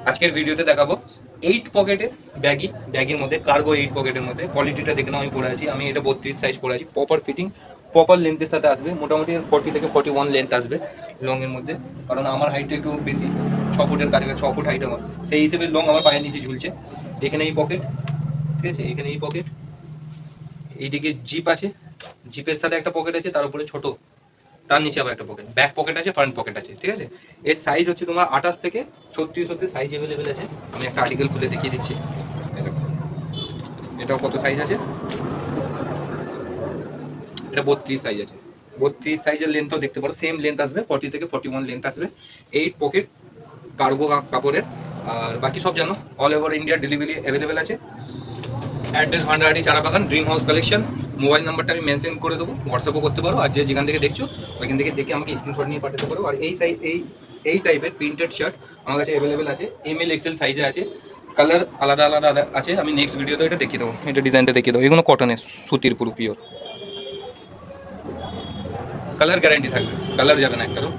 আজকের ভিডিওতে দেখাবো 8 পকেটের ব্যাগের মধ্যে কার্গো 8 পকেটের মধ্যে। কোয়ালিটিটা দেখে নাও, আমি পরে আছি, আমি এটা 32 সাইজ পরে আছি। প্রপার ফিটিং, প্রপার লেন্থের সাথে আসবে। মোটামুটি 40 থেকে 41 লেন্থ আসবে লং এর মধ্যে, কারণ আমার হাইটটা একটু বেশি, 6 ফুটের কাছাকাছি, 6 ফুট হাইট আমার, সেই হিসেবে লং আমার পায়ের নিচে ঝুলছে। এখানে এই পকেট, ঠিক আছে, এখানে এই পকেট, এইদিকে জিপ আছে, জিপের সাথে একটা পকেট আছে, তার উপরে ছোট, তার নিচে আবার একটা পকেট, ব্যাক পকেট আছে, ফ্রন্ট পকেট আছে, ঠিক আছে। এর সাইজ হচ্ছে তোমার 28 থেকে 36 অব্দি সাইজ অ্যাভেলেবেল আছে। আমি একটা আর্টিকেল খুলে দেখিয়ে দিচ্ছি। এটাও কত সাইজ আছে, এটা 32 সাইজ আছে। 32 সাইজের লেন্থও দেখতে পারো, সেম লেন্থ আসবে, 40 থেকে 41 লেন্থ আসবে। 8 পকেট কার্গো কাপড়ের। আর বাকি সব জানো, all over India delivery available আছে। Address Bhandarhati Charabagan, dream house collection. Mobile নাম্বারটা আমি মেনশন করে দেবো, হোয়াটসঅ্যাপও করতে পারো, আর যে যেখান থেকে দেখছো ওইখান থেকে দেখে আমাকে স্ক্রিনশট নিয়ে পাঠাতে পারো। আর এই টাইপের প্রিন্টেড শার্ট আমার কাছে অ্যাভেলেবেল আছে, এমএল এক্সেল সাইজে আছে, কালার আলাদা আলাদা আছে। আমি নেক্সট ভিডিওতে এটা দেখিয়ে দেবো, এটা ডিজাইনটা দেখিয়ে দেবো। এগুলো কটনের, সুতির, পুরো পিওর, কালার গ্যারান্টি থাকবে, কালার যাবে না একটারও।